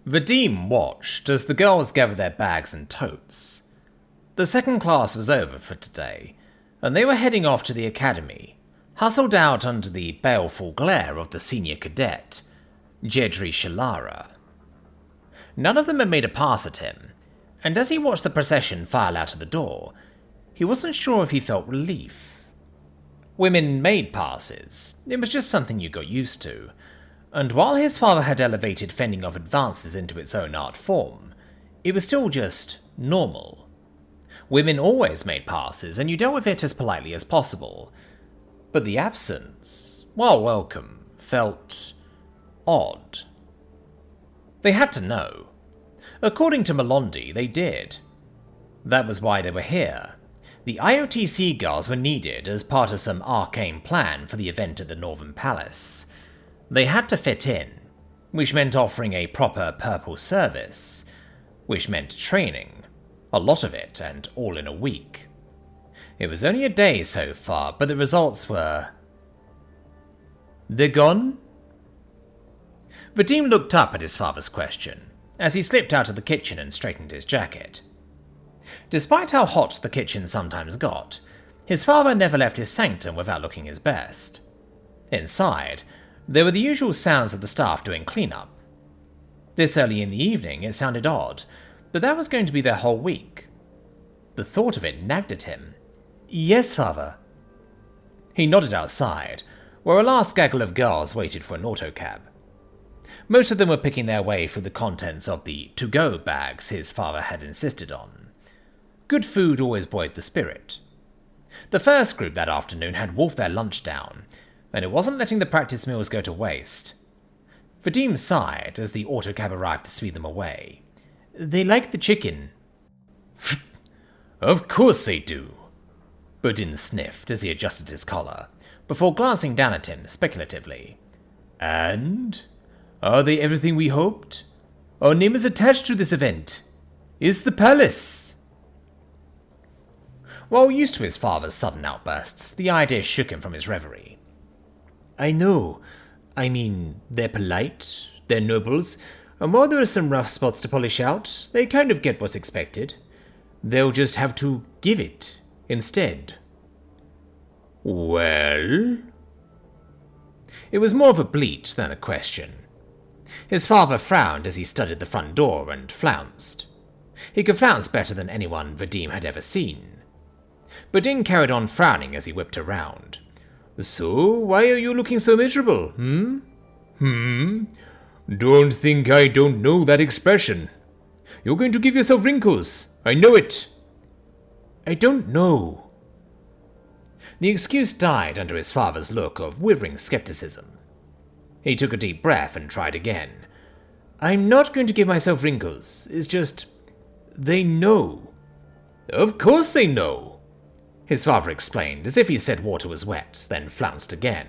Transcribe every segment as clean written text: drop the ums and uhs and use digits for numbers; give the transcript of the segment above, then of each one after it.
Vadim watched as the girls gathered their bags and totes. The second class was over for today, and they were heading off to the academy, hustled out under the baleful glare of the senior cadet, Jedri Shalara. None of them had made a pass at him, and as he watched the procession file out of the door, he wasn't sure if he felt relief. Women made passes, it was just something you got used to, and while his father had elevated fending off advances into its own art form, it was still just normal. Women always made passes, and you dealt with it as politely as possible, but the absence, while welcome, felt odd. They had to know. According to Melondi, they did. That was why they were here. The IOTC girls were needed as part of some arcane plan for the event at the Northern Palace. They had to fit in, which meant offering a proper purple service, which meant training, a lot of it, and all in a week. It was only a day so far, but the results were... They're gone? Vadim looked up at his father's question, as he slipped out of the kitchen and straightened his jacket. Despite how hot the kitchen sometimes got, his father never left his sanctum without looking his best. Inside, there were the usual sounds of the staff doing cleanup. This early in the evening it sounded odd, but that was going to be their whole week. The thought of it nagged at him. "Yes, father." He nodded outside, where a last gaggle of girls waited for an autocab. Most of them were picking their way through the contents of the to-go bags his father had insisted on. Good food always buoyed the spirit. The first group that afternoon had wolfed their lunch down, and it wasn't letting the practice meals go to waste. Vadim sighed as the autocab arrived to speed them away. "They like the chicken." "Of course they do." Vadim sniffed as he adjusted his collar, before glancing down at him speculatively. "And? Are they everything we hoped? Our name is attached to this event. It's the palace." While used to his father's sudden outbursts, the idea shook him from his reverie. "I know. I mean, they're polite, they're nobles, and while there are some rough spots to polish out, they kind of get what's expected. They'll just have to give it instead." "Well?" It was more of a bleat than a question. His father frowned as he studied the front door and flounced. He could flounce better than anyone Vadim had ever seen. Vadim carried on frowning as he whipped around. "So, why are you looking so miserable, Don't think I don't know that expression. You're going to give yourself wrinkles. I know it." "I don't know." The excuse died under his father's look of withering skepticism. He took a deep breath and tried again. "I'm not going to give myself wrinkles. It's just... they know." "Of course they know," his father explained, as if he said water was wet, then flounced again.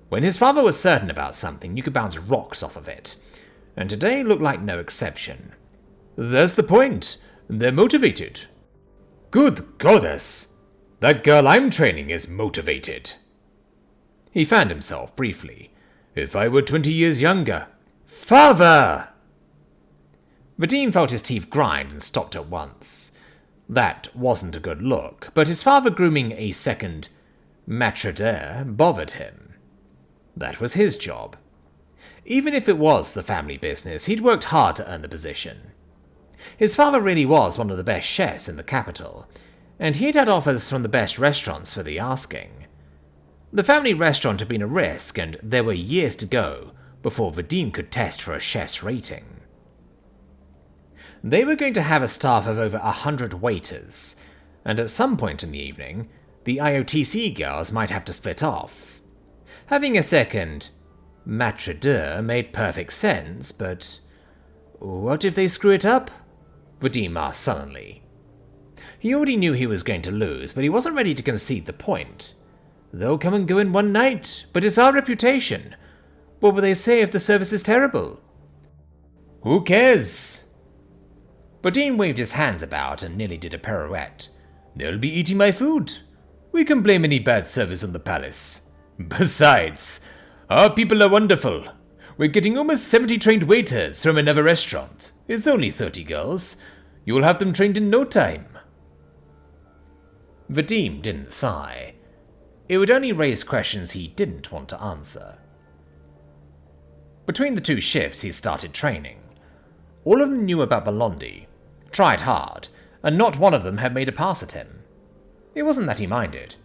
When his father was certain about something, you could bounce rocks off of it, and today looked like no exception. "That's the point. They're motivated." "Good goddess! That girl I'm training is motivated." He found himself briefly. "If I were 20 years younger..." "Father!" Vadim felt his teeth grind and stopped at once. That wasn't a good look, but his father grooming a second maître d'air bothered him. That was his job. Even if it was the family business, he'd worked hard to earn the position. His father really was one of the best chefs in the capital, and he'd had offers from the best restaurants for the asking. The family restaurant had been a risk, and there were years to go before Vadim could test for a chef's rating. They were going to have a staff of over 100 waiters, and at some point in the evening, the IOTC girls might have to split off. Having a second maître d'air made perfect sense, but what if they screw it up? Vadim asked sullenly. He already knew he was going to lose, but he wasn't ready to concede the point. They'll come and go in one night, but it's our reputation. What will they say if the service is terrible? Who cares? Vadim waved his hands about and nearly did a pirouette. They'll be eating my food. We can blame any bad service on the palace. Besides, our people are wonderful. We're getting almost 70 trained waiters from another restaurant. It's only 30 girls. You'll have them trained in no time. Vadim didn't sigh. It would only raise questions he didn't want to answer. Between the two shifts, he started training. All of them knew about Belondi, tried hard, and not one of them had made a pass at him. It wasn't that he minded.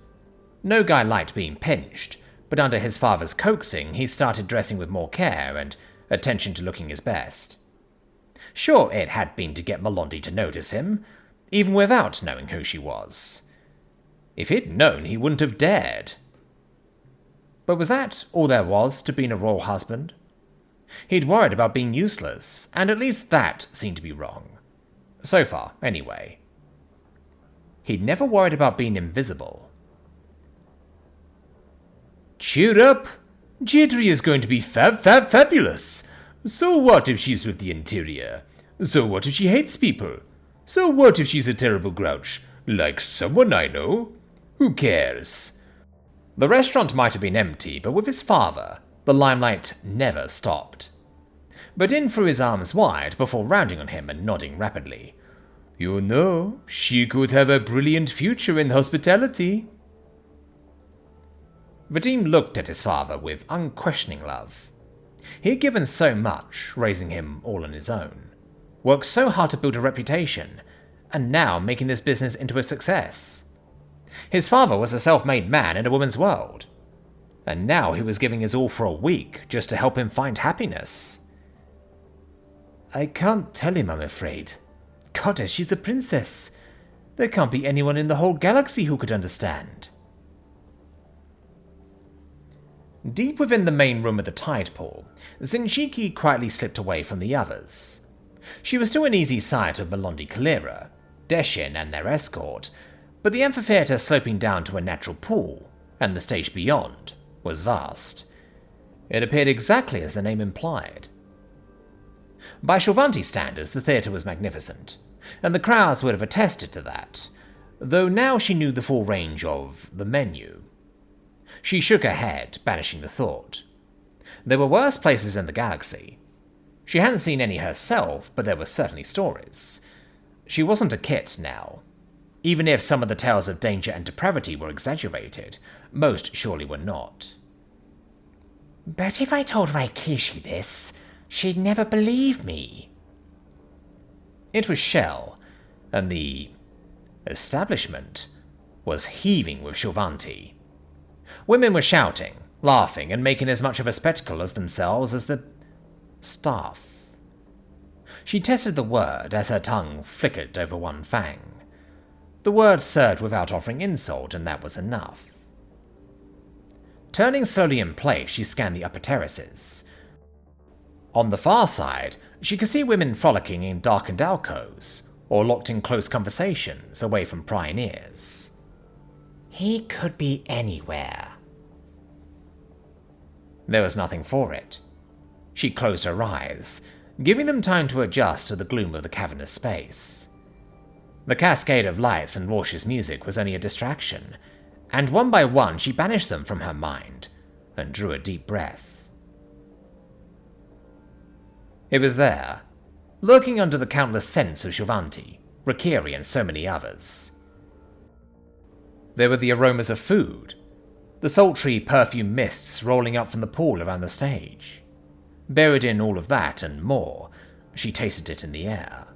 No guy liked being pinched, but under his father's coaxing, he started dressing with more care and attention to looking his best. Sure, it had been to get Melondi to notice him, even without knowing who she was. If he'd known, he wouldn't have dared. But was that all there was to being a royal husband? He'd worried about being useless, and at least that seemed to be wrong. So far, anyway. He'd never worried about being invisible. Cheer up! Jadri is going to be fabulous! So what if she's with the interior? So what if she hates people? So what if she's a terrible grouch, like someone I know? Who cares? The restaurant might have been empty, but with his father, the limelight never stopped. Badin threw his arms wide before rounding on him and nodding rapidly. You know, she could have a brilliant future in hospitality. Vadim looked at his father with unquestioning love. He had given so much, raising him all on his own, worked so hard to build a reputation, and now making this business into a success. His father was a self-made man in a woman's world, and now he was giving his all for a week just to help him find happiness. I can't tell him, I'm afraid. Goddess, she's a princess. There can't be anyone in the whole galaxy who could understand. Deep within the main room of the tide pool, Zinchiki quietly slipped away from the others. She was still in easy sight of Melondi Kalira, Deshin and their escort, but the amphitheatre sloping down to a natural pool, and the stage beyond, was vast. It appeared exactly as the name implied. By Shulvanti standards, the theatre was magnificent, and the crowds would have attested to that, though now she knew the full range of the menu. She shook her head, banishing the thought. There were worse places in the galaxy. She hadn't seen any herself, but there were certainly stories. She wasn't a kit now. Even if some of the tales of danger and depravity were exaggerated, most surely were not. But if I told Raikishi this, she'd never believe me. It was Shell, and the establishment was heaving with Shulvanti. Women were shouting, laughing, and making as much of a spectacle of themselves as the staff. She tested the word as her tongue flickered over one fang. The word served without offering insult, and that was enough. Turning slowly in place, she scanned the upper terraces. On the far side, she could see women frolicking in darkened alcoves, or locked in close conversations away from prying ears. He could be anywhere. There was nothing for it. She closed her eyes, giving them time to adjust to the gloom of the cavernous space. The cascade of lights and raucous music was only a distraction, and one by one she banished them from her mind and drew a deep breath. It was there, lurking under the countless scents of Shulvanti, Rakiri, and so many others. There were the aromas of food, the sultry perfume mists rolling up from the pool around the stage. Buried in all of that and more, she tasted it in the air.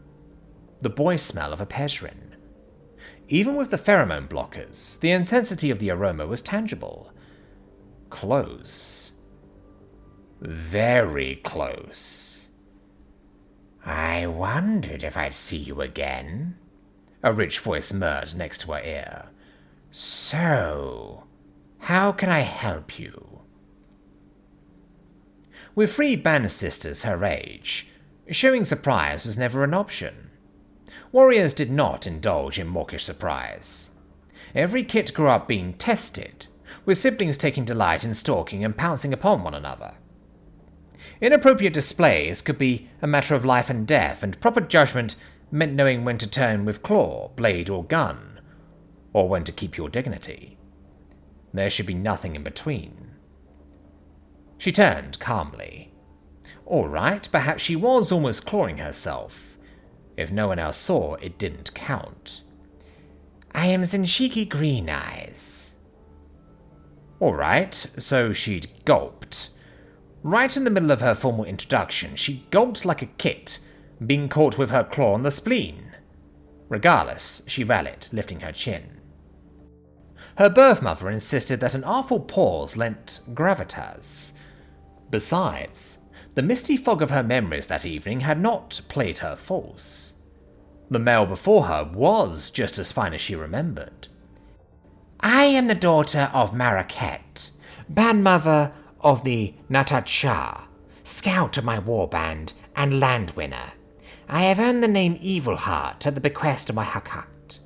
The boy smell of a pejrin. Even with the pheromone blockers, the intensity of the aroma was tangible. Close. Very close. I wondered if I'd see you again, a rich voice murmured next to her ear. So, how can I help you? With 3 band sisters her age, showing surprise was never an option. Warriors did not indulge in mawkish surprise. Every kit grew up being tested, with siblings taking delight in stalking and pouncing upon one another. Inappropriate displays could be a matter of life and death, and proper judgment meant knowing when to turn with claw, blade, or gun, or when to keep your dignity. There should be nothing in between. She turned calmly. All right, perhaps she was almost clawing herself. If no one else saw, it didn't count. I am Zenshiki Green Eyes. All right, so she'd gulped. Right in the middle of her formal introduction, she gulped like a kit, being caught with her claw on the spleen. Regardless, she rallied, lifting her chin. Her birth mother insisted that an artful pause lent gravitas. Besides, the misty fog of her memories that evening had not played her false. The male before her was just as fine as she remembered. I am the daughter of Maraket, bandmother of the Natacha, scout of my warband and landwinner. I have earned the name Evil Heart at the bequest of my Hakat.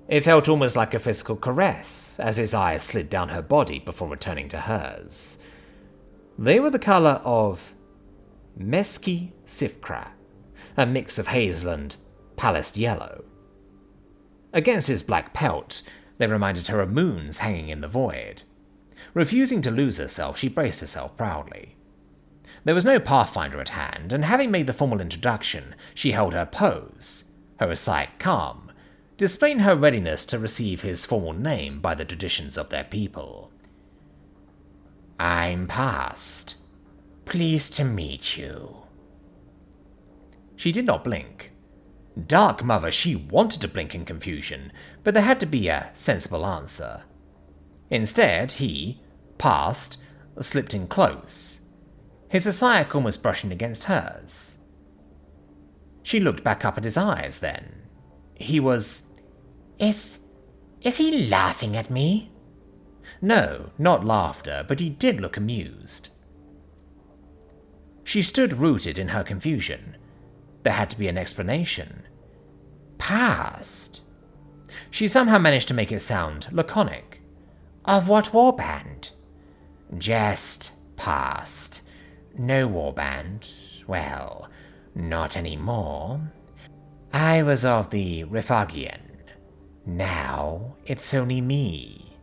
It felt almost like a physical caress as his eyes slid down her body before returning to hers. They were the color of Meski Sifkra, a mix of hazel and palest yellow. Against his black pelt, they reminded her of moons hanging in the void. Refusing to lose herself, she braced herself proudly. There was no pathfinder at hand, and having made the formal introduction, she held her pose, her assight calm, displaying her readiness to receive his formal name by the traditions of their people. I'm past. Pleased to meet you. She did not blink. Dark Mother, she wanted to blink in confusion, but there had to be a sensible answer. Instead, he, past, slipped in close, his Asiac almost brushing against hers. She looked back up at his eyes then. He was... Is he laughing at me? No, not laughter, but he did look amused. She stood rooted in her confusion. There had to be an explanation. Past? She somehow managed to make it sound laconic. Of what warband? Just past. No warband. Well, not anymore. I was of the Reframing. Now it's only me.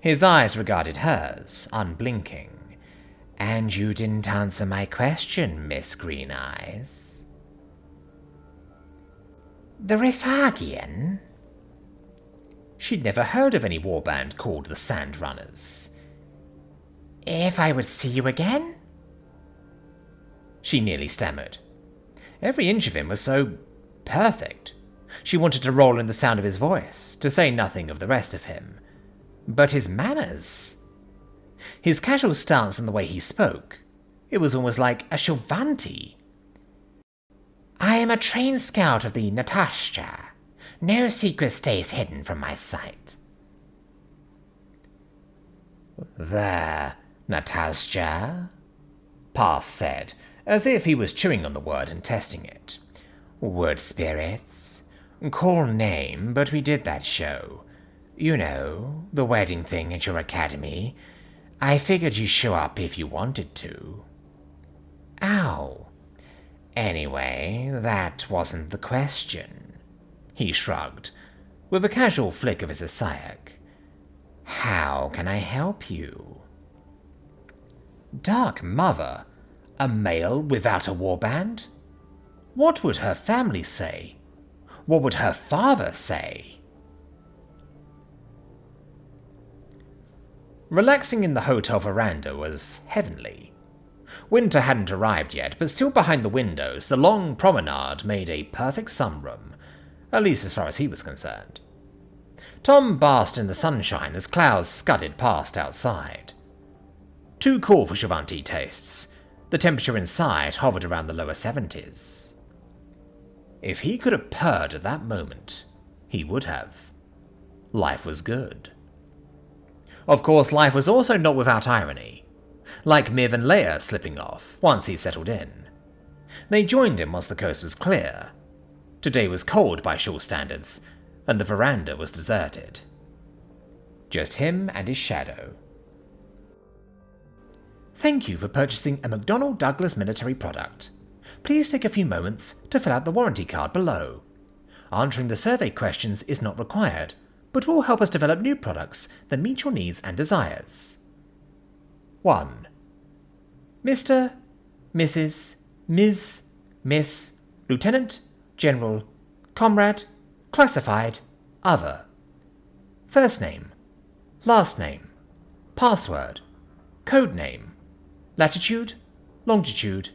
His eyes regarded hers, unblinking. And you didn't answer my question, Miss Green Eyes. The Reframing? She'd never heard of any warband called the Sand Runners. If I would see you again? She nearly stammered. Every inch of him was so perfect. She wanted to roll in the sound of his voice, to say nothing of the rest of him. But his manners... His casual stance and the way he spoke, it was almost like a Shovanti. I am a trained scout of the Natasha. No secret stays hidden from my sight. The Natasha? Pass said, as if he was chewing on the word and testing it. Wood spirits. Cool name, but we did that show. You know, the wedding thing at your academy. I figured you'd show up if you wanted to. Ow. Anyway, that wasn't the question. He shrugged, with a casual flick of his Asiac. How can I help you? Dark Mother? A male without a warband? What would her family say? What would her father say? Relaxing in the hotel veranda was heavenly. Winter hadn't arrived yet, but still behind the windows, the long promenade made a perfect sunroom, at least as far as he was concerned. Tom basked in the sunshine as clouds scudded past outside. Too cool for Shovanti tastes. The temperature inside hovered around the lower 70s. If he could have purred at that moment, he would have. Life was good. Of course, life was also not without irony, like Miv and Leia slipping off once he settled in. They joined him once the coast was clear. Today was cold by shore standards, and the veranda was deserted. Just him and his shadow. Thank you for purchasing a McDonnell Douglas military product. Please take a few moments to fill out the warranty card below. Answering the survey questions is not required, but will help us develop new products that meet your needs and desires. 1. Mr., Mrs., Ms., Miss, Lieutenant, General, Comrade, Classified, Other. First name, last name, password, code name, latitude, longitude,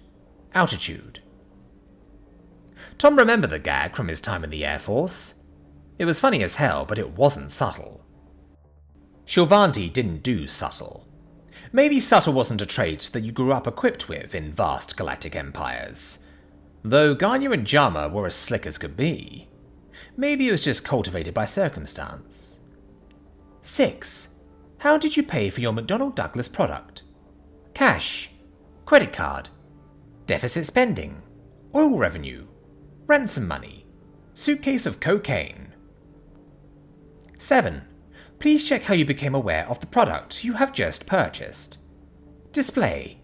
altitude. Tom remembered the gag from his time in the Air Force. It was funny as hell, but it wasn't subtle. Shilvanti didn't do subtle. Maybe subtle wasn't a trait that you grew up equipped with in vast galactic empires. Though Ganya and Jama were as slick as could be. Maybe it was just cultivated by circumstance. 6. How did you pay for your McDonnell Douglas product? Cash, credit card, deficit spending, oil revenue, ransom money, suitcase of cocaine. 7. Please check how you became aware of the product you have just purchased. Display,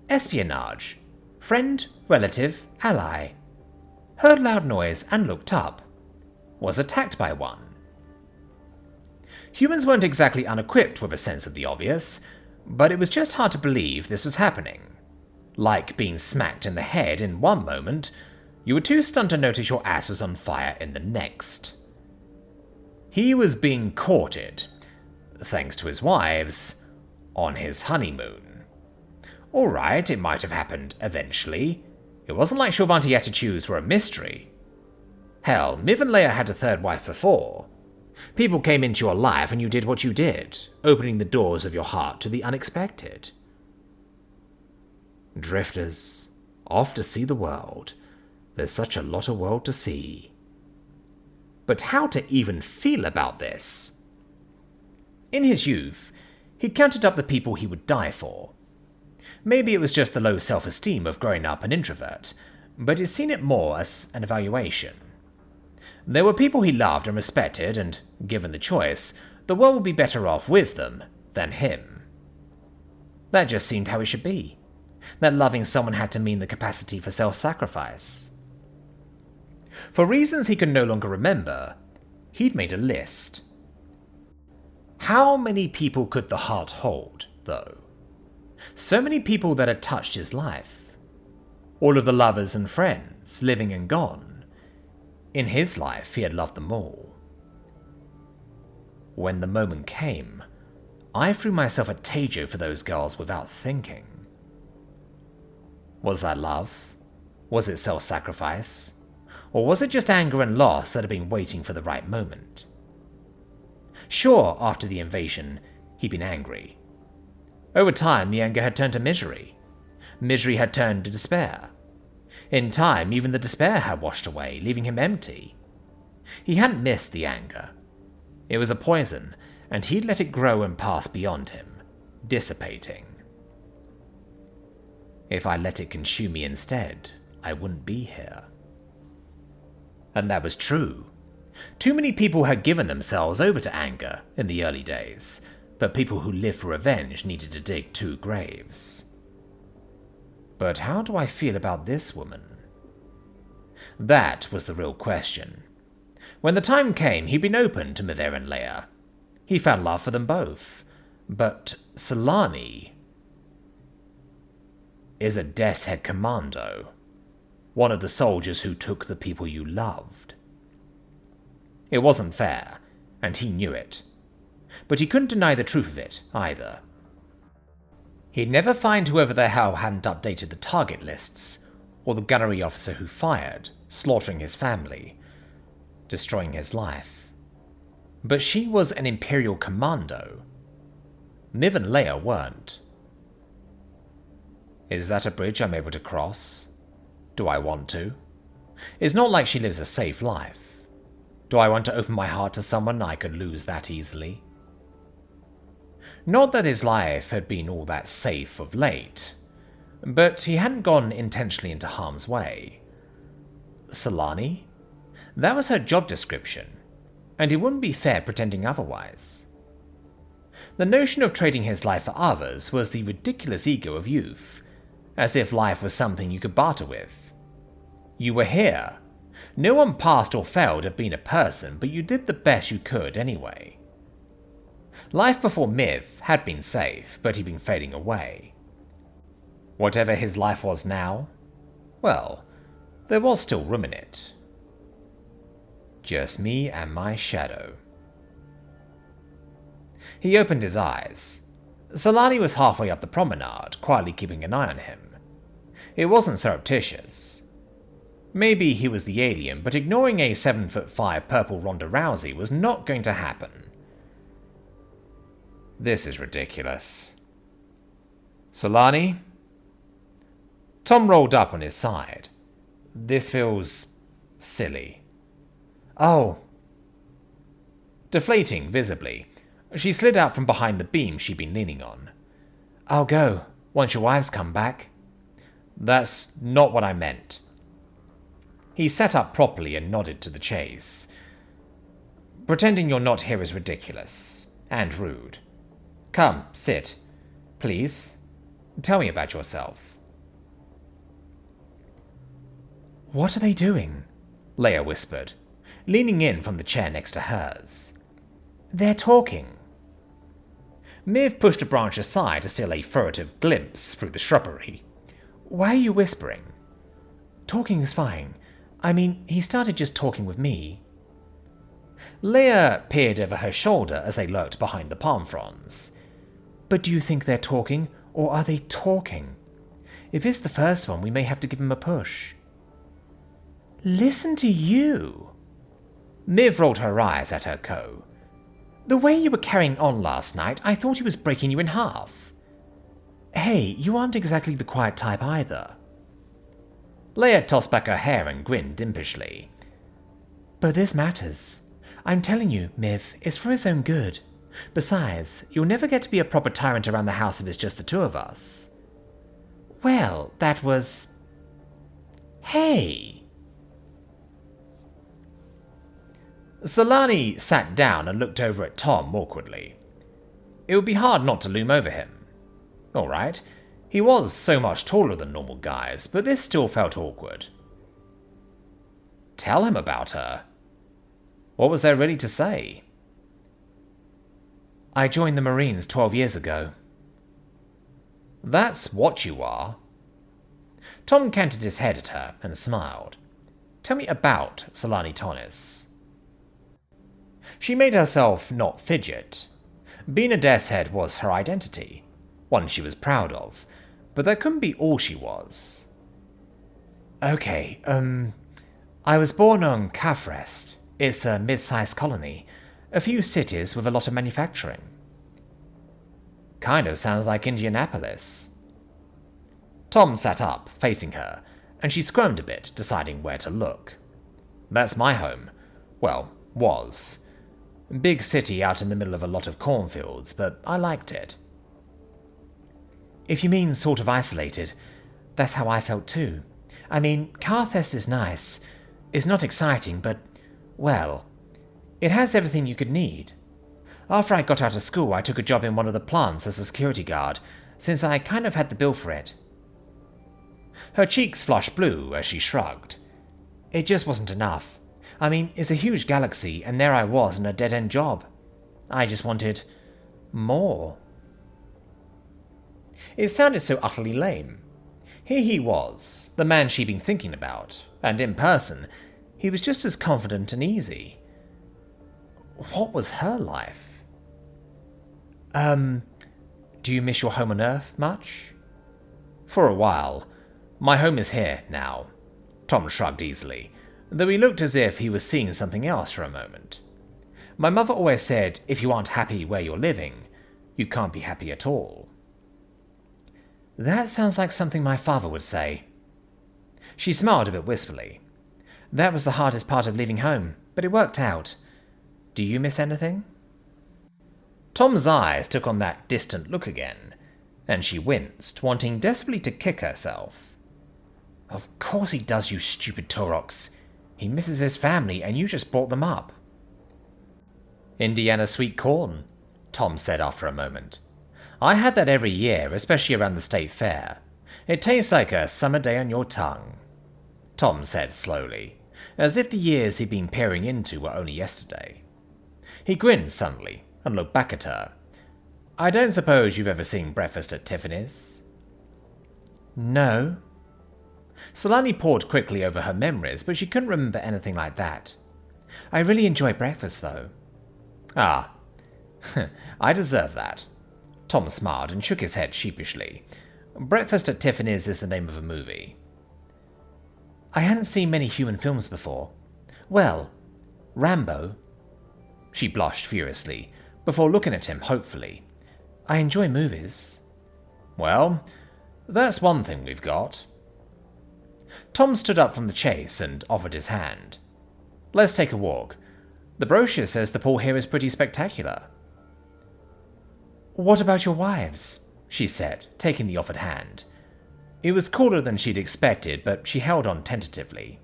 espionage, friend, relative, ally. Heard loud noise and looked up. Was attacked by one. Humans weren't exactly unequipped with a sense of the obvious, but it was just hard to believe this was happening. Like being smacked in the head in one moment, you were too stunned to notice your ass was on fire in the next. He was being courted, thanks to his wives, on his honeymoon. Alright, it might have happened eventually. It wasn't like Shilvanti attitudes were a mystery. Hell, Miv and Leia had a third wife before. People came into your life and you did what you did, opening the doors of your heart to the unexpected. Drifters, off to see the world. There's such a lot of world to see. But how to even feel about this? In his youth, he counted up the people he would die for. Maybe it was just the low self-esteem of growing up an introvert, but he'd seen it more as an evaluation. There were people he loved and respected, and, given the choice, the world would be better off with them than him. That just seemed how it should be. That loving someone had to mean the capacity for self-sacrifice. For reasons he could no longer remember, he'd made a list. How many people could the heart hold, though? So many people that had touched his life. All of the lovers and friends, living and gone. In his life, he had loved them all. When the moment came, I threw myself at Tejo for those girls without thinking. Was that love? Was it self-sacrifice? Or was it just anger and loss that had been waiting for the right moment? Sure, after the invasion, he'd been angry. Over time, the anger had turned to misery. Misery had turned to despair. In time, even the despair had washed away, leaving him empty. He hadn't missed the anger. It was a poison, and he'd let it grow and pass beyond him, dissipating. If I let it consume me instead, I wouldn't be here. And that was true. Too many people had given themselves over to anger in the early days, but people who lived for revenge needed to dig 2 graves. But how do I feel about this woman? That was the real question. When the time came, he'd been open to Miver and Leia. He found love for them both. But Solani is a Death's Head Commando. One of the soldiers who took the people you loved. It wasn't fair, and he knew it. But he couldn't deny the truth of it, either. He'd never find whoever the hell hadn't updated the target lists, or the gunnery officer who fired, slaughtering his family, destroying his life. But she was an Imperial commando. Miv and Leia weren't. Is that a bridge I'm able to cross? Do I want to? It's not like she lives a safe life. Do I want to open my heart to someone I could lose that easily? Not that his life had been all that safe of late, but he hadn't gone intentionally into harm's way. Solani? That was her job description, and it wouldn't be fair pretending otherwise. The notion of trading his life for others was the ridiculous ego of youth, as if life was something you could barter with. You were here. No one passed or failed at being a person, but you did the best you could anyway. Life before Miv had been safe, but he'd been fading away. Whatever his life was now, well, there was still room in it. Just me and my shadow. He opened his eyes. Solani was halfway up the promenade, quietly keeping an eye on him. It wasn't surreptitious. Maybe he was the alien, but ignoring a 7'5" purple Ronda Rousey was not going to happen. This is ridiculous. Solani? Tom rolled up on his side. This feels silly. Oh. Deflating visibly, she slid out from behind the beam she'd been leaning on. I'll go, once your wives come back. That's not what I meant. He sat up properly and nodded to the chase. Pretending you're not here is ridiculous. And rude. Come, sit. Please. Tell me about yourself. What are they doing? Leia whispered, leaning in from the chair next to hers. They're talking. Miv pushed a branch aside to steal a furtive glimpse through the shrubbery. Why are you whispering? Talking is fine. I mean, he started just talking with me. Leia peered over her shoulder as they lurked behind the palm fronds. But do you think they're talking, or are they talking? If it's the first one, we may have to give him a push. Listen to you. Miv rolled her eyes at her co. The way you were carrying on last night, I thought he was breaking you in half. Hey, you aren't exactly the quiet type either. Leia tossed back her hair and grinned impishly. But this matters. I'm telling you, Miv, it's for his own good. Besides, you'll never get to be a proper tyrant around the house if it's just the two of us. Well, that was... Hey! Solani sat down and looked over at Tom awkwardly. It would be hard not to loom over him. All right, he was so much taller than normal guys, but this still felt awkward. Tell him about her. What was there really to say? I joined the Marines 12 years ago. That's what you are. Tom canted his head at her and smiled. Tell me about Solani Tonis. She made herself not fidget. Being a death's head was her identity, one she was proud of, but that couldn't be all she was. Okay, I was born on Kafrest. It's a mid-sized colony, a few cities with a lot of manufacturing. Kind of sounds like Indianapolis. Tom sat up, facing her, and she squirmed a bit, deciding where to look. That's my home. Well, was. Big city out in the middle of a lot of cornfields, but I liked it. If you mean sort of isolated, that's how I felt too. I mean, Karthest is nice. It's not exciting, but, well, it has everything you could need. After I got out of school, I took a job in one of the plants as a security guard, since I kind of had the bill for it. Her cheeks flushed blue as she shrugged. It just wasn't enough. I mean, it's a huge galaxy, and there I was in a dead-end job. I just wanted more. It sounded so utterly lame. Here he was, the man she'd been thinking about, and in person, he was just as confident and easy. What was her life? Do you miss your home on Earth much? For a while. My home is here now. Tom shrugged easily, though he looked as if he was seeing something else for a moment. My mother always said, if you aren't happy where you're living, you can't be happy at all. That sounds like something my father would say. She smiled a bit wistfully. That was the hardest part of leaving home, but it worked out. Do you miss anything? Tom's eyes took on that distant look again, and she winced, wanting desperately to kick herself. Of course he does, you stupid Taurox. He misses his family, and you just brought them up. Indiana sweet corn, Tom said after a moment. I had that every year, especially around the state fair. It tastes like a summer day on your tongue, Tom said slowly, as if the years he'd been peering into were only yesterday. He grinned suddenly and looked back at her. I don't suppose you've ever seen Breakfast at Tiffany's? No. Solani pored quickly over her memories, but she couldn't remember anything like that. I really enjoy breakfast, though. Ah, I deserve that. Tom smiled and shook his head sheepishly. Breakfast at Tiffany's is the name of a movie. I hadn't seen many human films before. Well, Rambo. She blushed furiously, before looking at him hopefully. I enjoy movies. Well, that's one thing we've got. Tom stood up from the chase and offered his hand. Let's take a walk. The brochure says the pool here is pretty spectacular. What about your wives? She said, taking the offered hand. It was cooler than she'd expected, but she held on tentatively.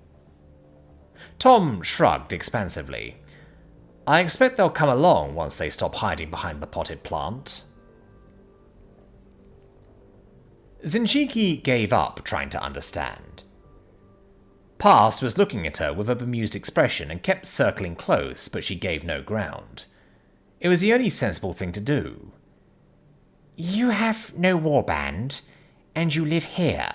Tom shrugged expansively. I expect they'll come along once they stop hiding behind the potted plant. Zinchiki gave up trying to understand. Past was looking at her with a bemused expression and kept circling close, but she gave no ground. It was the only sensible thing to do. You have no warband, and you live here.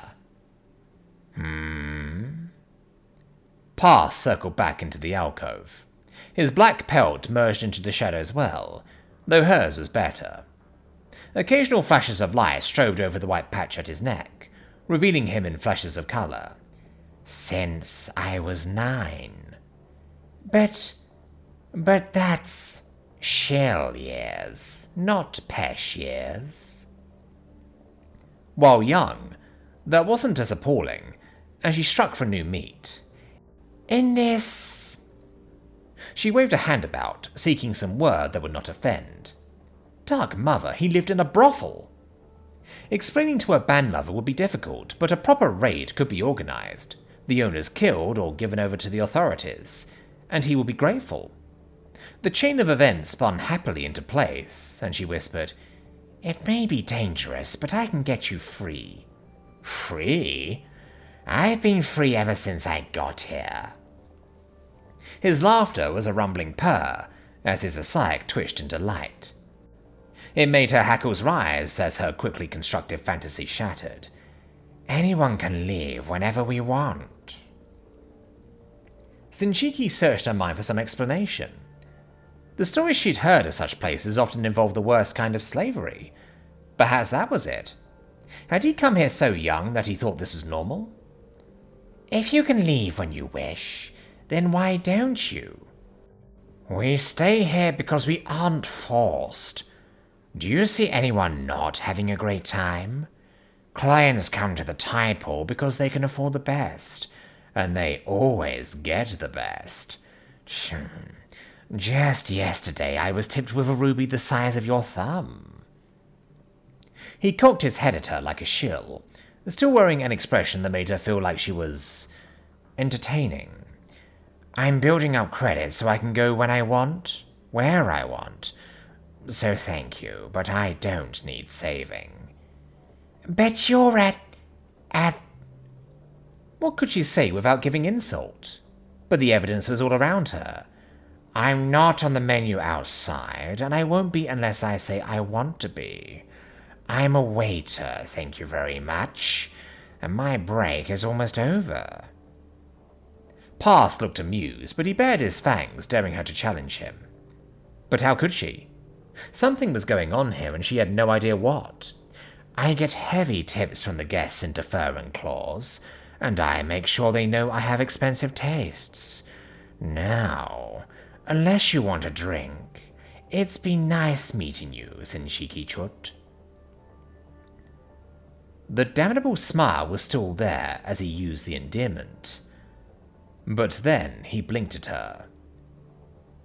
Past circled back into the alcove. His black pelt merged into the shadow as well, though hers was better. Occasional flashes of light strobed over the white patch at his neck, revealing him in flashes of colour. Since I was 9. But that's shell years, not pesh years. While young, that wasn't as appalling, and she struck for new meat. In this... She waved a hand about, seeking some word that would not offend. Dark mother, he lived in a brothel. Explaining to her bandmother would be difficult, but a proper raid could be organised, the owners killed or given over to the authorities, and he would be grateful. The chain of events spun happily into place, and she whispered, It may be dangerous, but I can get you free. Free? I've been free ever since I got here. His laughter was a rumbling purr, as his asaic twitched in delight. It made her hackles rise as her quickly constructive fantasy shattered. Anyone can leave whenever we want. Zinchiki searched her mind for some explanation. The stories she'd heard of such places often involved the worst kind of slavery. Perhaps that was it. Had he come here so young that he thought this was normal? If you can leave when you wish, then why don't you? We stay here because we aren't forced. Do you see anyone not having a great time? Clients come to the tide pool because they can afford the best, and they always get the best. Just yesterday I was tipped with a ruby the size of your thumb. He cocked his head at her like a shill, still wearing an expression that made her feel like she was entertaining. I'm building up credit so I can go when I want, where I want. So thank you, but I don't need saving. Bet you're at... What could she say without giving insult? But the evidence was all around her. I'm not on the menu outside, and I won't be unless I say I want to be. I'm a waiter, thank you very much, and my break is almost over. Past looked amused, but he bared his fangs, daring her to challenge him. But how could she? Something was going on here, and she had no idea what. I get heavy tips from the guests in deferment clause, and I make sure they know I have expensive tastes. Now, unless you want a drink, it's been nice meeting you, Zinchiki Tshirt. The damnable smile was still there as he used the endearment. But then he blinked at her.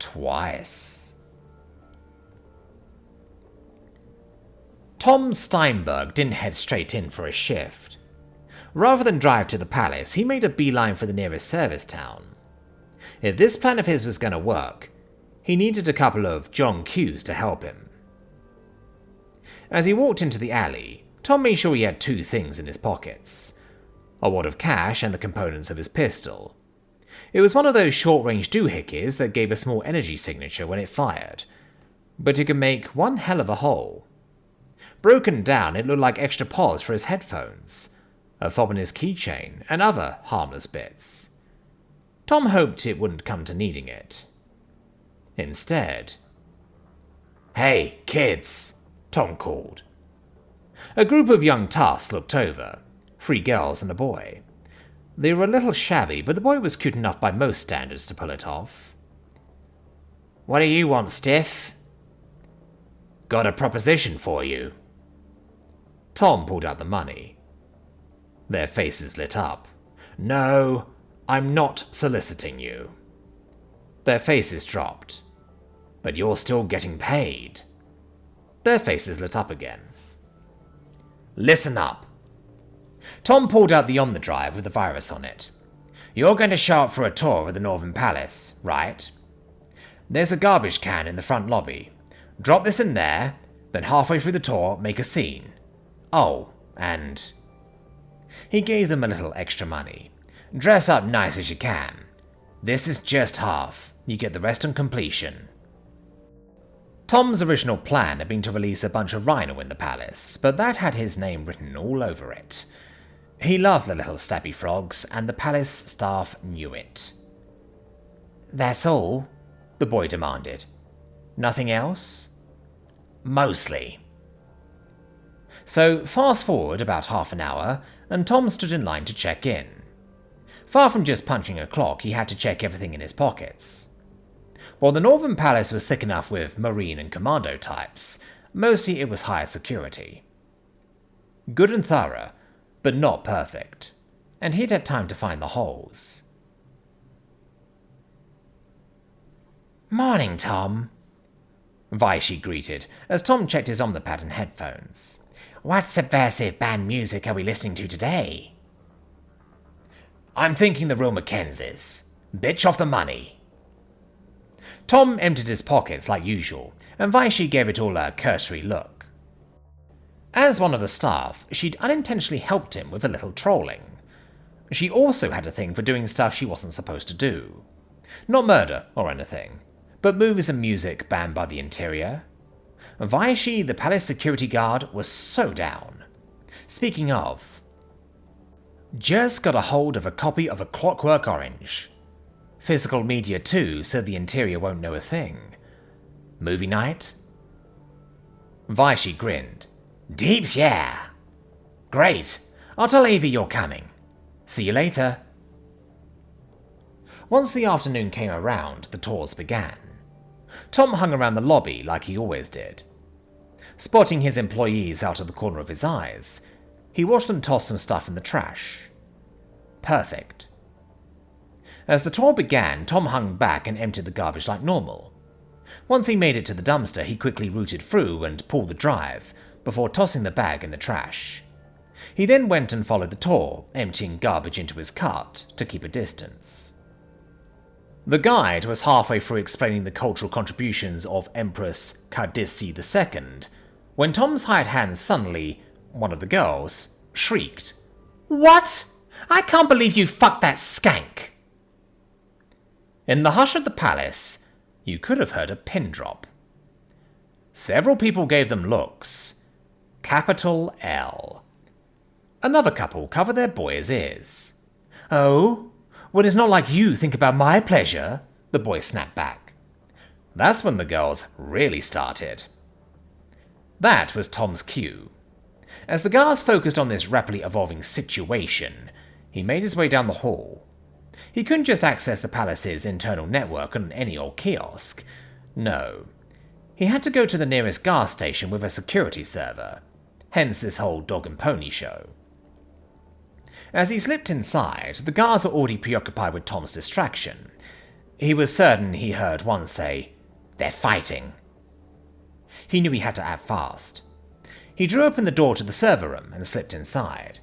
Twice. Tom Steinberg didn't head straight in for a shift. Rather than drive to the palace, he made a beeline for the nearest service town. If this plan of his was going to work, he needed a couple of John Qs to help him. As he walked into the alley, Tom made sure he had 2 things in his pockets: a wad of cash and the components of his pistol. It was one of those short-range doohickeys that gave a small energy signature when it fired, but it could make one hell of a hole. Broken down, it looked like extra pods for his headphones. a fob in his keychain, and other harmless bits. Tom hoped it wouldn't come to needing it. Instead, "Hey, kids," Tom called. A group of young toughs looked over, 3 girls and a boy. They were a little shabby, but the boy was cute enough by most standards to pull it off. "What do you want, Stiff?" "Got a proposition for you." Tom pulled out the money. Their faces lit up. "No, I'm not soliciting you." Their faces dropped. "But you're still getting paid." Their faces lit up again. "Listen up." Tom pulled out the on-the-drive with the virus on it. "You're going to show up for a tour of the Northern Palace, right? There's a garbage can in the front lobby. Drop this in there, then halfway through the tour, make a scene. Oh, and..." He gave them a little extra money. "Dress up nice as you can. This is just half. You get the rest on completion." Tom's original plan had been to release a bunch of rhino in the palace, but that had his name written all over it. He loved the little stabby frogs, and the palace staff knew it. "That's all?" the boy demanded. "Nothing else?" "Mostly." So fast forward about half an hour, and Tom stood in line to check in. Far from just punching a clock, he had to check everything in his pockets. While the Northern Palace was thick enough with Marine and Commando types, mostly it was higher security. Good and thorough, but not perfect, and he'd had time to find the holes. "Morning, Tom," Vaishi greeted, as Tom checked his omnipad and headphones. "What subversive band music are we listening to today?" "I'm thinking the real Mackenzies. Bitch off the money." Tom emptied his pockets like usual, and Vaishi gave it all a cursory look. As one of the staff, she'd unintentionally helped him with a little trolling. She also had a thing for doing stuff she wasn't supposed to do. Not murder or anything, but movies and music banned by the interior. Vaishi, the palace security guard, was so down. Speaking of, just got a hold of a copy of A Clockwork Orange. Physical media too, so the interior won't know a thing. Movie night? Vaishi grinned. "Deeps, yeah. Great. I'll tell Avi you're coming. See you later." Once the afternoon came around, the tours began. Tom hung around the lobby like he always did. Spotting his employees out of the corner of his eyes, he watched them toss some stuff in the trash. Perfect. As the tour began, Tom hung back and emptied the garbage like normal. Once he made it to the dumpster, he quickly rooted through and pulled the drive, before tossing the bag in the trash. He then went and followed the tour, emptying garbage into his cart to keep a distance. The guide was halfway through explaining the cultural contributions of Empress Kardisi II, when Tom's hired hand suddenly, one of the girls, shrieked, "What? I can't believe you fucked that skank!" In the hush of the palace, you could have heard a pin drop. Several people gave them looks. Capital L. Another couple covered their boy's ears. "Oh? Well, it's not like you think about my pleasure," the boy snapped back. That's when the girls really started. That was Tom's cue. As the guards focused on this rapidly evolving situation, he made his way down the hall. He couldn't just access the palace's internal network on any old kiosk. No. He had to go to the nearest gas station with a security server. Hence this whole dog and pony show. As he slipped inside, the guards were already preoccupied with Tom's distraction. He was certain he heard one say, "They're fighting." He knew he had to act fast. He drew open the door to the server room and slipped inside.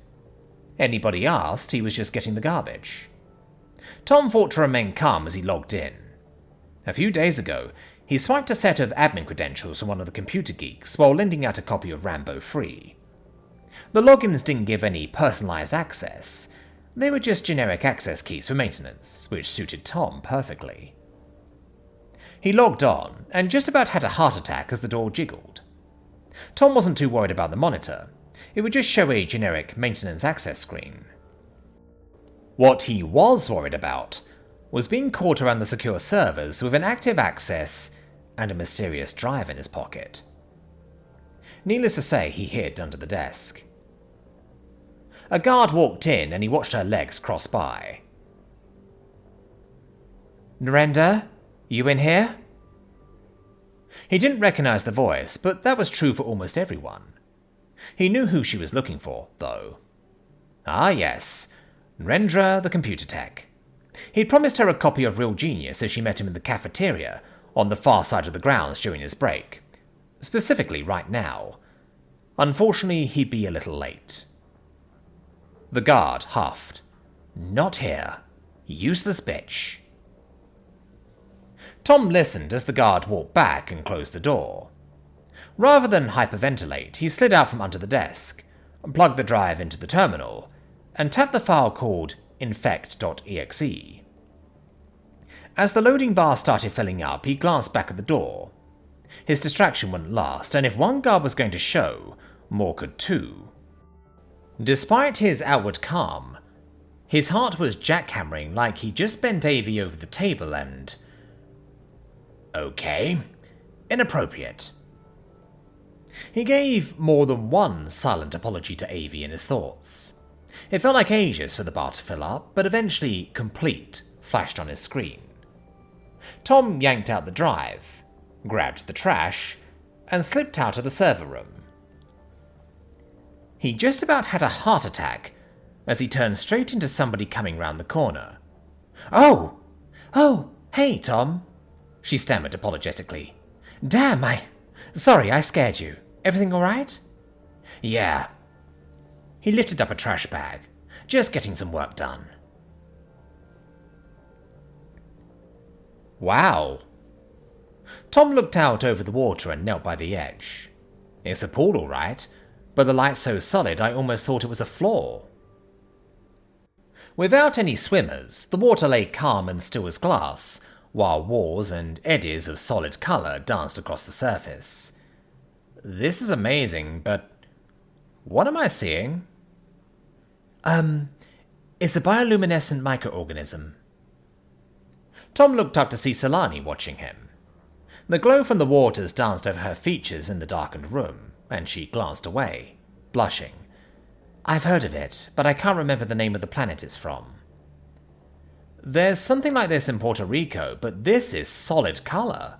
Anybody asked, he was just getting the garbage. Tom fought to remain calm as he logged in. A few days ago, he swiped a set of admin credentials from one of the computer geeks while lending out a copy of Rambo 3. The logins didn't give any personalized access. They were just generic access keys for maintenance, which suited Tom perfectly. He logged on, and just about had a heart attack as the door jiggled. Tom wasn't too worried about the monitor. It would just show a generic maintenance access screen. What he was worried about was being caught around the secure servers with an active access and a mysterious drive in his pocket. Needless to say, he hid under the desk. A guard walked in and he watched her legs cross by. "Narendra, you in here?" He didn't recognize the voice, but that was true for almost everyone. He knew who she was looking for, though. Ah yes, Narendra the computer tech. He'd promised her a copy of Real Genius if she met him in the cafeteria on the far side of the grounds during his break. Specifically right now. Unfortunately, he'd be a little late. The guard huffed. "Not here. Useless bitch." Tom listened as the guard walked back and closed the door. Rather than hyperventilate, he slid out from under the desk, plugged the drive into the terminal, and tapped the file called infect.exe. As the loading bar started filling up, he glanced back at the door. His distraction wouldn't last, and if one guard was going to show, more could too. Despite his outward calm, his heart was jackhammering like he just bent Avi over the table and... Okay, inappropriate. He gave more than one silent apology to Avi in his thoughts. It felt like ages for the bar to fill up, but eventually complete flashed on his screen. Tom yanked out the drive, grabbed the trash, and slipped out of the server room. He just about had a heart attack as he turned straight into somebody coming round the corner. Oh, hey, Tom," she stammered apologetically. "Damn, sorry, I scared you. Everything all right?" "Yeah." He lifted up a trash bag. "Just getting some work done." Wow. Tom looked out over the water and knelt by the edge. It's a pool, all right, but the light's so solid I almost thought it was a floor. Without any swimmers, the water lay calm and still as glass, while walls and eddies of solid colour danced across the surface. This is amazing, but what am I seeing? It's a bioluminescent microorganism. Tom looked up to see Solani watching him. The glow from the waters danced over her features in the darkened room, and she glanced away, blushing. "I've heard of it, but I can't remember the name of the planet it's from." "There's something like this in Puerto Rico, but this is solid colour,"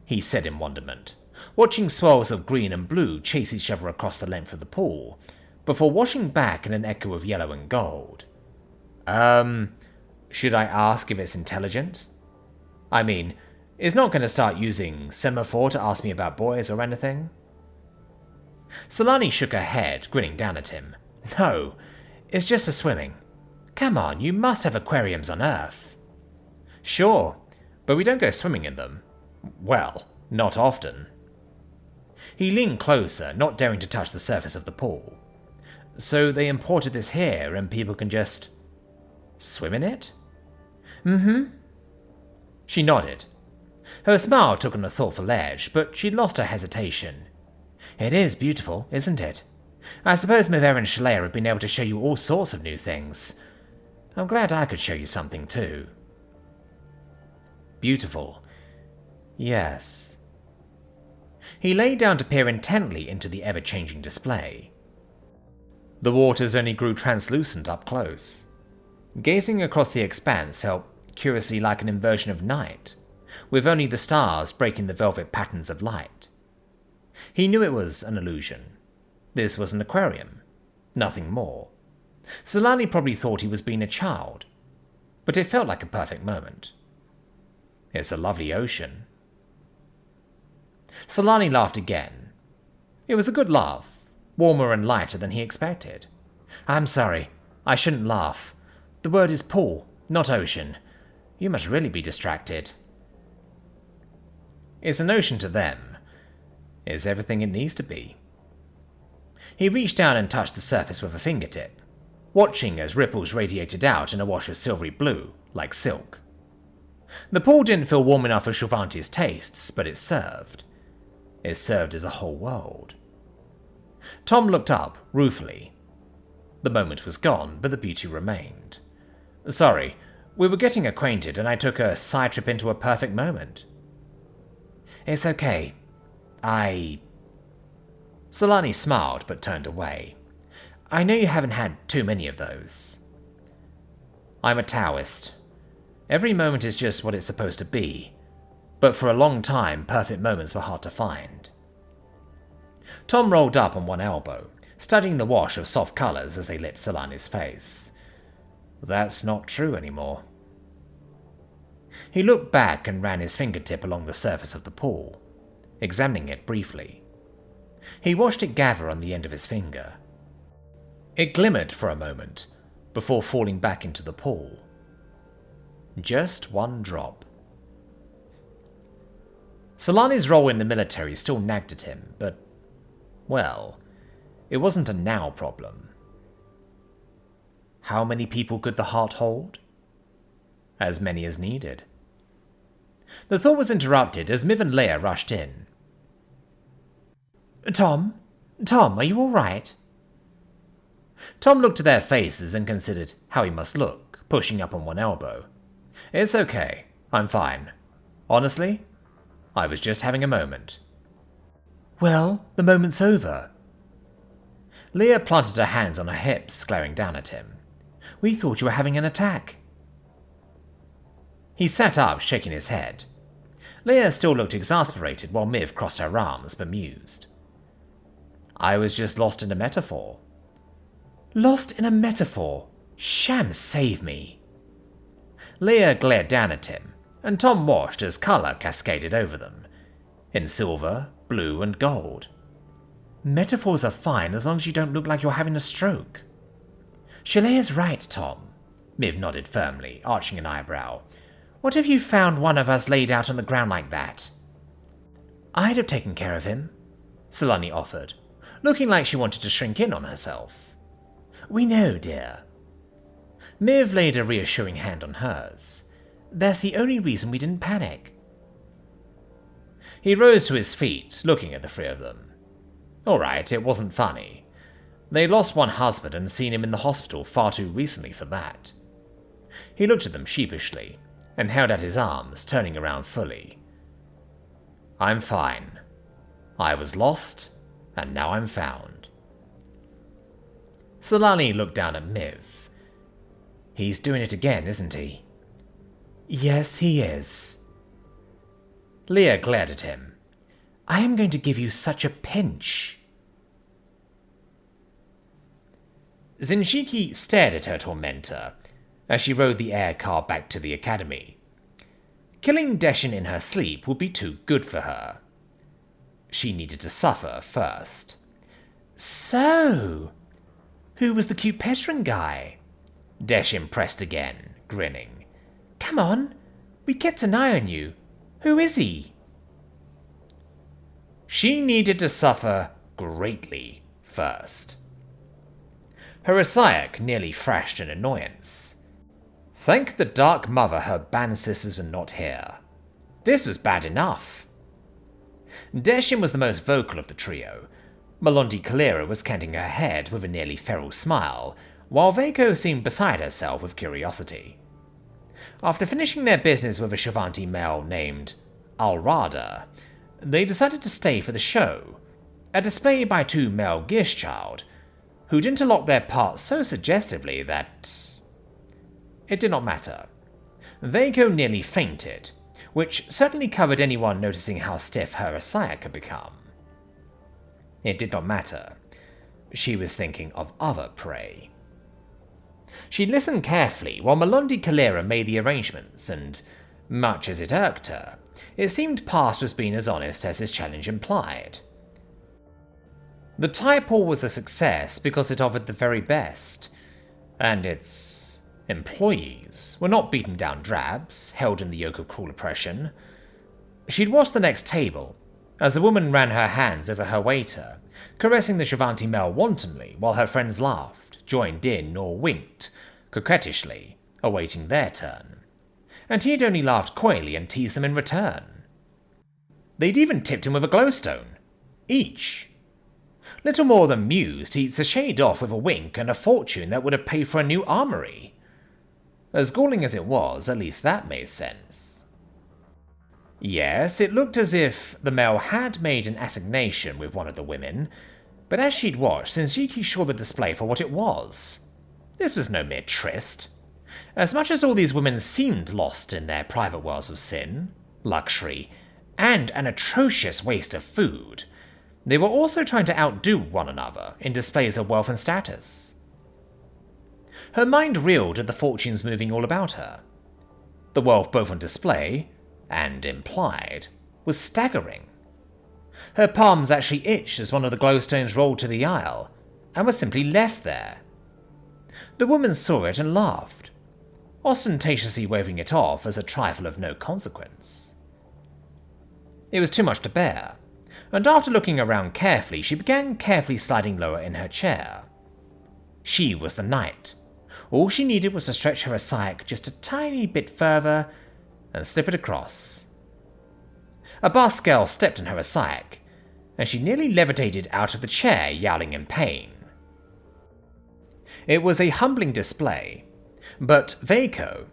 he said in wonderment, watching swirls of green and blue chase each other across the length of the pool, before washing back in an echo of yellow and gold. Should I ask if it's intelligent? I mean, it's not going to start using semaphore to ask me about boys or anything." Solani shook her head, grinning down at him. "No, it's just for swimming. Come on, you must have aquariums on Earth." "Sure, but we don't go swimming in them. Well, not often." He leaned closer, not daring to touch the surface of the pool. "So they imported this here and people can just... swim in it?" "Mm-hmm." She nodded. Her smile took on a thoughtful edge, but she lost her hesitation. "It is beautiful, isn't it? I suppose Miver and Shalea have been able to show you all sorts of new things. I'm glad I could show you something too." Beautiful. Yes. He lay down to peer intently into the ever-changing display. The waters only grew translucent up close. Gazing across the expanse felt curiously like an inversion of night, with only the stars breaking the velvet patterns of light. He knew it was an illusion. This was an aquarium. Nothing more. Solani probably thought he was being a child, but it felt like a perfect moment. It's a lovely ocean. Solani laughed again. It was a good laugh, warmer and lighter than he expected. "I'm sorry, I shouldn't laugh. The word is pool, not ocean. You must really be distracted." It's an ocean to them. It's everything it needs to be. He reached down and touched the surface with a fingertip, watching as ripples radiated out in a wash of silvery blue, like silk. The pool didn't feel warm enough for Shulvanti's tastes, but it served. It served as a whole world. Tom looked up, ruefully. The moment was gone, but the beauty remained. Sorry, we were getting acquainted and I took a side trip into a perfect moment. It's okay. Solani smiled but turned away. I know you haven't had too many of those. I'm a Taoist. Every moment is just what it's supposed to be, but for a long time, perfect moments were hard to find. Tom rolled up on one elbow, studying the wash of soft colours as they lit Solani's face. That's not true anymore. He looked back and ran his fingertip along the surface of the pool, examining it briefly. He watched it gather on the end of his finger. It glimmered for a moment, before falling back into the pool. Just one drop. Solani's role in the military still nagged at him, but, well, it wasn't a now problem. How many people could the heart hold? As many as needed. The thought was interrupted as Miv and Leia rushed in. Tom, are you all right? Tom looked at their faces and considered how he must look, pushing up on one elbow. It's okay, I'm fine. Honestly, I was just having a moment. Well, the moment's over. Leia planted her hands on her hips, glaring down at him. We thought you were having an attack. He sat up, shaking his head. Leia still looked exasperated while Miv crossed her arms, bemused. I was just lost in a metaphor. Lost in a metaphor? Shams, save me. Leia glared down at him, and Tom watched as colour cascaded over them, in silver, blue, and gold. Metaphors are fine as long as you don't look like you're having a stroke. Shalea's right, Tom. Miv nodded firmly, arching an eyebrow. What if you found one of us laid out on the ground like that? I'd have taken care of him, Solani offered, looking like she wanted to shrink in on herself. We know, dear. Miv laid a reassuring hand on hers. That's the only reason we didn't panic. He rose to his feet, looking at the three of them. All right, it wasn't funny. They lost one husband and seen him in the hospital far too recently for that. He looked at them sheepishly, and held out his arms, turning around fully. I'm fine. I was lost, and now I'm found. Solani looked down at Miv. He's doing it again, isn't he? Yes, he is. Leia glared at him. I am going to give you such a pinch. Zinshiki stared at her tormentor as she rode the air car back to the academy. Killing Deshin in her sleep would be too good for her. She needed to suffer first. So, who was the cute pestering guy? Deshin pressed again, grinning. Come on, we kept an eye on you. Who is he? She needed to suffer greatly first. Her Isaiah nearly thrashed in annoyance. Thank the Dark Mother her band sisters were not here. This was bad enough. Deshin was the most vocal of the trio. Melondi Kalira was canting her head with a nearly feral smile, while Vaiko seemed beside herself with curiosity. After finishing their business with a Shavanti male named Alrada, they decided to stay for the show, a display by two male Gishchild, who'd interlocked their parts so suggestively that it did not matter. Vaiko nearly fainted, which certainly covered anyone noticing how stiff her Isaiah could become. It did not matter. She was thinking of other prey. She listened carefully while Melondi Kalira made the arrangements, and, much as it irked her, it seemed Past was being as honest as his challenge implied. The type hall was a success because it offered the very best, and its employees were not beaten down drabs, held in the yoke of cruel oppression. She'd watched the next table, as a woman ran her hands over her waiter, caressing the Shavanti male wantonly while her friends laughed, joined in, or winked, coquettishly, awaiting their turn. And he'd only laughed coyly and teased them in return. They'd even tipped him with a glowstone. Each. Little more than mused, he'd sashayed off with a wink and a fortune that would have paid for a new armory. As galling as it was, at least that made sense. Yes, it looked as if the male had made an assignation with one of the women, but as she'd watched, Shinjiki saw the display for what it was. This was no mere tryst. As much as all these women seemed lost in their private worlds of sin, luxury, and an atrocious waste of food, they were also trying to outdo one another in displays of wealth and status. Her mind reeled at the fortunes moving all about her. The wealth both on display and implied was staggering. Her palms actually itched as one of the glowstones rolled to the aisle and was simply left there. The woman saw it and laughed, ostentatiously waving it off as a trifle of no consequence. It was too much to bear, and after looking around carefully, she began carefully sliding lower in her chair. She was the knight. All she needed was to stretch her asaiak just a tiny bit further and slip it across. A Baskel stepped on her asaiak, and she nearly levitated out of the chair, yowling in pain. It was a humbling display, but Veiko,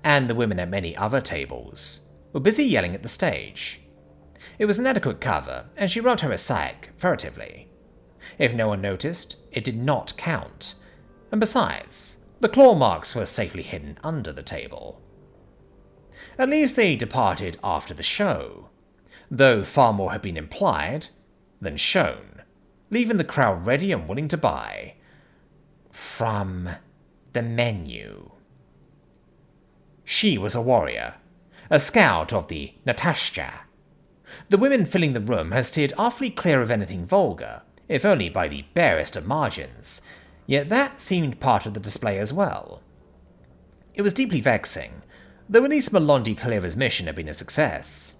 and the women at many other tables, were busy yelling at the stage. It was an adequate cover, and she rubbed her asaiak furtively. If no one noticed, it did not count, and besides, the claw marks were safely hidden under the table. At least they departed after the show, though far more had been implied than shown, leaving the crowd ready and willing to buy from the menu. She was a warrior, a scout of the Natasha. The women filling the room had steered awfully clear of anything vulgar, if only by the barest of margins, yet that seemed part of the display as well. It was deeply vexing, though at least Melondi Kalira's mission had been a success.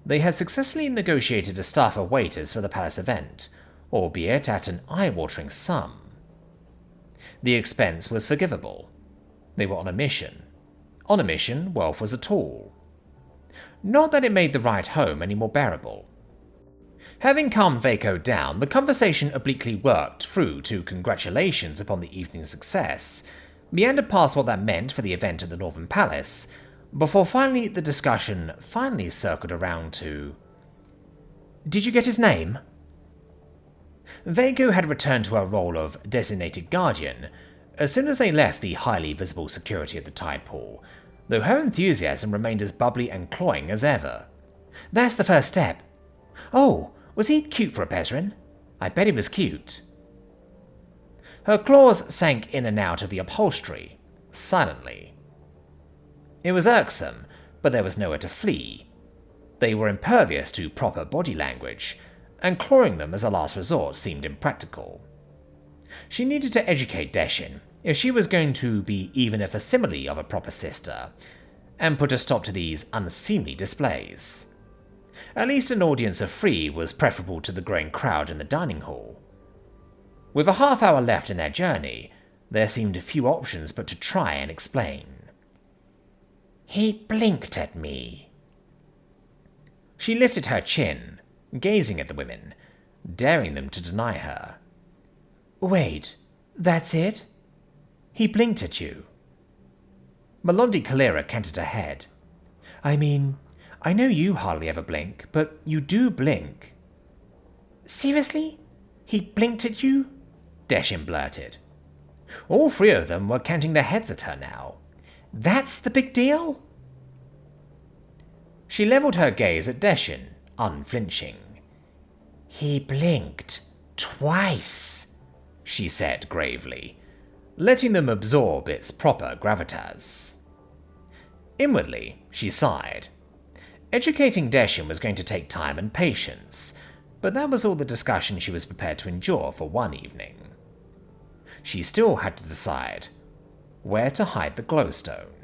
They had successfully negotiated a staff of waiters for the palace event, albeit at an eye-watering sum. The expense was forgivable. They were on a mission. On a mission, wealth was a tool. Not that it made the ride home any more bearable. Having calmed Veiko down, the conversation obliquely worked through to congratulations upon the evening's success, meandered past what that meant for the event at the Northern Palace, before finally the discussion circled around to, "Did you get his name?" Veiko had returned to her role of designated guardian as soon as they left the highly visible security of the tide pool, though her enthusiasm remained as bubbly and cloying as ever. "That's the first step. Oh, was he cute for a Bezrin? I bet he was cute." Her claws sank in and out of the upholstery, silently. It was irksome, but there was nowhere to flee. They were impervious to proper body language, and clawing them as a last resort seemed impractical. She needed to educate Deshin if she was going to be even a facsimile of a proper sister, and put a stop to these unseemly displays. At least an audience of 3 was preferable to the growing crowd in the dining hall. With a half hour left in their journey, there seemed few options but to try and explain. "He blinked at me." She lifted her chin, gazing at the women, daring them to deny her. "Wait, that's it? He blinked at you?" Melondi Kalira canted her head. "I mean, I know you hardly ever blink, but you do blink." "Seriously? He blinked at you?" Deshin blurted. All 3 of them were canting their heads at her now. "That's the big deal?" She levelled her gaze at Deshin, unflinching. "He blinked twice," she said gravely, letting them absorb its proper gravitas. Inwardly, she sighed. Educating Deshin was going to take time and patience, but that was all the discussion she was prepared to endure for one evening. She still had to decide where to hide the glowstone.